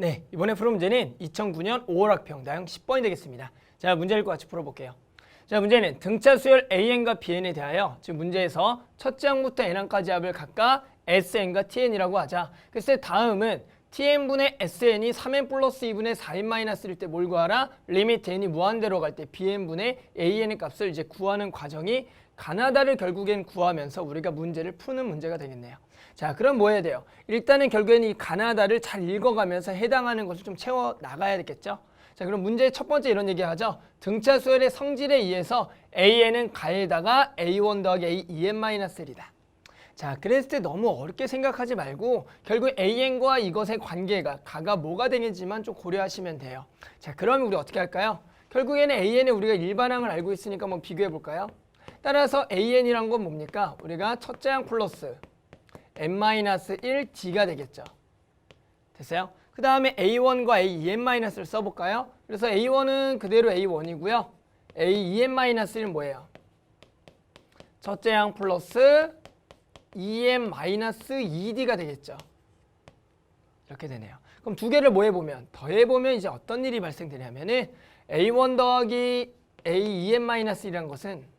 네, 이번에 풀 문제는 2009년 5월 학평 나형 10번이 되겠습니다. 자, 문제 읽고 같이 풀어볼게요. 자, 문제는 등차 수열 AN과 BN에 대하여 지금 문제에서 첫째 항부터 n항까지 합을 각각 SN과 TN이라고 하자. 그래서 다음은 TN분의 SN이 3N 플러스 2분의 4N 마이너스일 때 뭘 구하라? 리미트 N이 무한대로 갈 때 BN분의 AN의 값을 이제 구하는 과정이 가나다를 결국엔 구하면서 우리가 문제를 푸는 문제가 되겠네요. 자, 그럼 뭐 해야 돼요? 일단은 결국에는 이 가나다를 잘 읽어가면서 해당하는 것을 좀 채워 나가야 되겠죠? 자, 그럼 문제의 첫 번째 이런 얘기 하죠. 등차 수열의 성질에 의해서 AN은 가에다가 A1 더하기 AEN-1이다. 자, 그랬을 때 너무 어렵게 생각하지 말고 결국 AN과 이것의 관계가 가가 뭐가 되는지만 좀 고려하시면 돼요. 자, 그러면 우리 어떻게 할까요? 결국에는 AN에 우리가 일반항을 알고 있으니까 한번 비교해 볼까요? 따라서 AN이란 건 뭡니까? 우리가 첫째 항 플러스 n-1D가 되겠죠. 됐어요? 그 다음에 A1과 AEN-를 써볼까요? 그래서 A1은 그대로 A1이고요. AEN-는 뭐예요? 첫째 항 플러스 EN-2D가 되겠죠. 이렇게 되네요. 그럼 두 개를 뭐 해보면? 더해보면 이제 어떤 일이 발생되냐면은 A1 더하기 AEN-이란 것은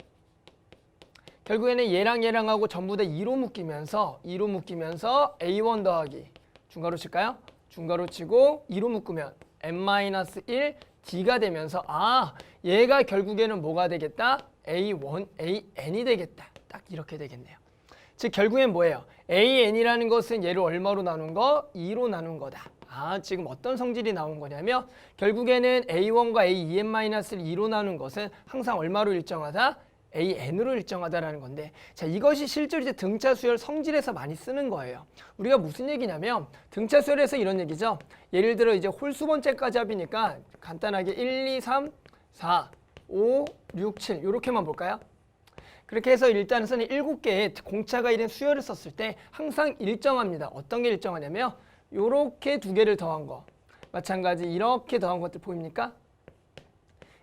결국에는 얘랑 얘랑하고 전부 다 2로 묶이면서 A1 더하기 중괄호 칠까요? 중괄호 치고 2로 묶으면 n-1 D가 되면서 얘가 결국에는 뭐가 되겠다? A1, AN이 되겠다. 딱 이렇게 되겠네요. 즉 결국엔 뭐예요? AN이라는 것은 얘를 얼마로 나눈 거? 2로 나눈 거다. 지금 어떤 성질이 나온 거냐면 결국에는 A1과 AEN-를 2로 나눈 것은 항상 얼마로 일정하다? AN으로 일정하다라는 건데, 자, 이것이 실제로 이제 등차 수열 성질에서 많이 쓰는 거예요. 우리가 무슨 얘기냐면 등차 수열에서 이런 얘기죠. 예를 들어 이제 홀수 번째까지 합이니까 간단하게 1, 2, 3, 4, 5, 6, 7 이렇게만 볼까요? 그렇게 해서 일단은 7개의 공차가 이런 수열을 썼을 때 항상 일정합니다. 어떤 게 일정하냐면 요렇게 두 개를 더한 거, 마찬가지 이렇게 더한 것들 보입니까?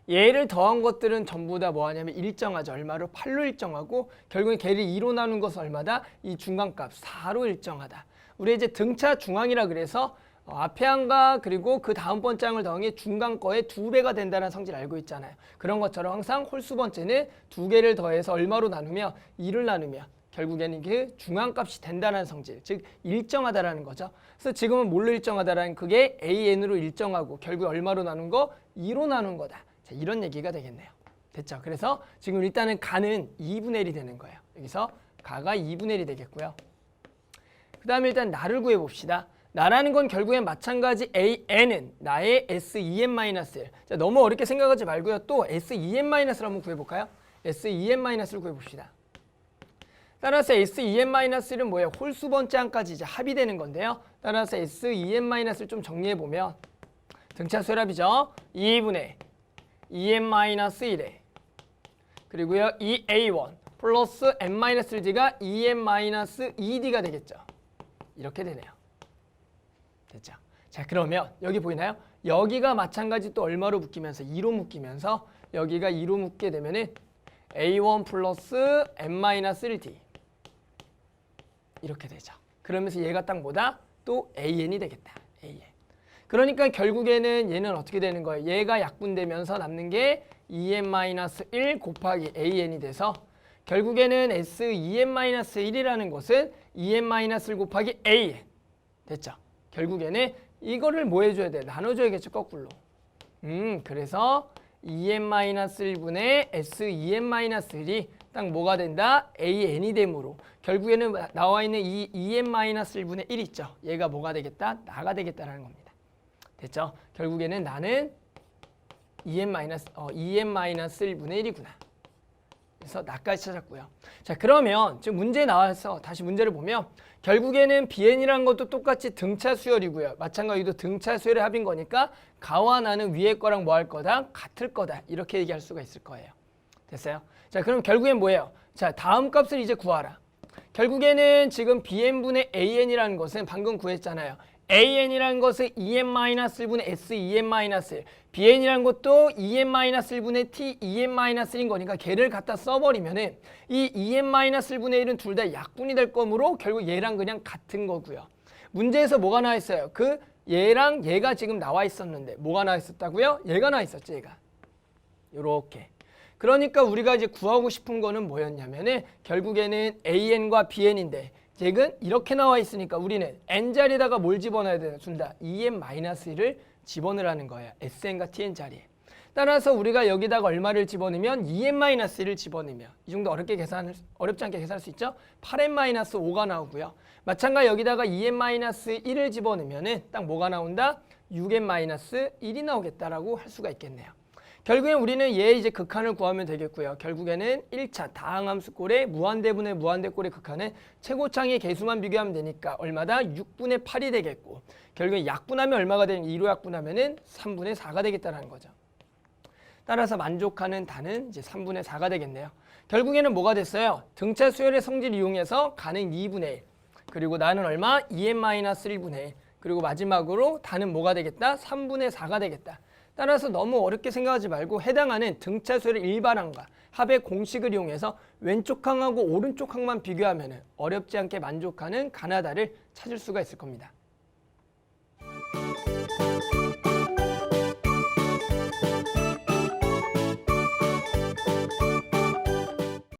얘를 더한 것들은 전부 다 뭐하냐면 일정하죠. 얼마로? 8로 일정하고 결국에 걔를 2로 나눈 것은 얼마다? 이 중간값 4로 일정하다. 우리 이제 등차 중앙이라 그래서 앞에 항과 그리고 그 다음 번째 항을 더한 게 중간 거의 2배가 된다는 성질을 알고 있잖아요. 그런 것처럼 항상 홀수 번째는 두 개를 더해서 얼마로 나누며 2를 나누면 결국에는 그 중앙값이 된다는 성질, 즉 일정하다라는 거죠. 그래서 지금은 뭘로 일정하다라는 그게 AN으로 일정하고 결국 얼마로 나눈 거? 2로 나눈 거다. 자, 이런 얘기가 되겠네요. 됐죠? 그래서 지금 일단은 가는 2분의 1이 되는 거예요. 여기서 가가 2분의 1이 되겠고요. 그 다음에 일단 나를 구해봅시다. 나라는 건 결국엔 마찬가지 AN은 나의 SEN-1. 자, 너무 어렵게 생각하지 말고요. 또 SEN-를 한번 구해볼까요? SEN-를 구해봅시다. 따라서 SEN-는 뭐예요? 홀수 번째 항까지 이제 합이 되는 건데요. 따라서 SEN-를 좀 정리해보면 등차 수열합이죠. 2분의 EN-1에 그리고요 EA1 플러스 N-1D가 EN-2D가 되겠죠. 이렇게 되네요. 됐죠? 자, 그러면 여기 보이나요? 여기가 마찬가지 또 얼마로 묶이면서 2로 묶이면서 여기가 2로 묶게 되면은 A1 플러스 N-1D 이렇게 되죠. 그러면서 얘가 딱 뭐다? 또 AN이 되겠다. AN. 그러니까 결국에는 얘는 어떻게 되는 거예요? 얘가 약분되면서 남는 게 EN-1 곱하기 AN이 돼서 결국에는 SEN-1이라는 것은 EN-1 곱하기 AN. 됐죠? 결국에는 이거를 뭐 해줘야 돼? 나눠줘야겠죠, 거꾸로. 그래서 EN-1분의 SEN-1이 딱 뭐가 된다? AN이 되므로 결국에는 나와 있는 이 EN-1분의 1 있죠? 얘가 뭐가 되겠다? 나가 되겠다라는 겁니다. 됐죠? 결국에는 나는 EN-1분의 1이구나. 그래서 나까지 찾았고요. 자, 그러면 지금 문제에 나와서 다시 문제를 보면 결국에는 BN이라는 것도 똑같이 등차 수열이고요. 마찬가지로 등차 수열의 합인 거니까 가와 나는 위에 거랑 뭐 할 거다? 같을 거다. 이렇게 얘기할 수가 있을 거예요. 됐어요? 자, 그럼 결국엔 뭐예요? 자, 다음 값을 이제 구하라. 결국에는 지금 BN분의 AN이라는 것은 방금 구했잖아요. AN이라는 것은 EN-1분의 SEN-1, BN이라는 것도 EN-1분의 TEN-1인 거니까 걔를 갖다 써버리면은 이 EN-1분의 1은 둘 다 약분이 될 거므로 결국 얘랑 그냥 같은 거고요. 문제에서 뭐가 나와 있어요? 그 얘랑 얘가 지금 나와 있었는데 뭐가 나와 있었다고요? 얘가 나와 있었지, 얘가. 요렇게. 그러니까 우리가 이제 구하고 싶은 거는 뭐였냐면은 결국에는 AN과 BN인데 잭은 이렇게 나와 있으니까 우리는 N자리에다가 뭘 집어넣어야 된다? 2N-1을 집어넣으라는 거예요. SN과 TN 자리에. 따라서 우리가 여기다가 얼마를 집어넣으면 2N-1을 집어넣으면 이 정도 어렵지 않게 계산할 수 있죠? 8N-5가 나오고요. 마찬가지 여기다가 2N-1을 집어넣으면 딱 뭐가 나온다? 6N-1이 나오겠다라고 할 수가 있겠네요. 결국엔 우리는 얘 이제 극한을 구하면 되겠고요. 결국에는 1차 다항함수꼴의 무한대분의 무한대꼴의 극한은 최고창의 개수만 비교하면 되니까 얼마다? 6분의 8이 되겠고 결국엔 약분하면 얼마가 되는 2로 약분하면은 3분의 4가 되겠다는 거죠. 따라서 만족하는 단은 이제 3분의 4가 되겠네요. 결국에는 뭐가 됐어요? 등차 수열의 성질을 이용해서 가는 2분의 1 그리고 나는 얼마? 2n-1분의 1 그리고 마지막으로 단은 뭐가 되겠다? 3분의 4가 되겠다. 따라서 너무 어렵게 생각하지 말고 해당하는 등차 수열의 일반항과 합의 공식을 이용해서 왼쪽 항하고 오른쪽 항만 비교하면 어렵지 않게 만족하는 가나다를 찾을 수가 있을 겁니다.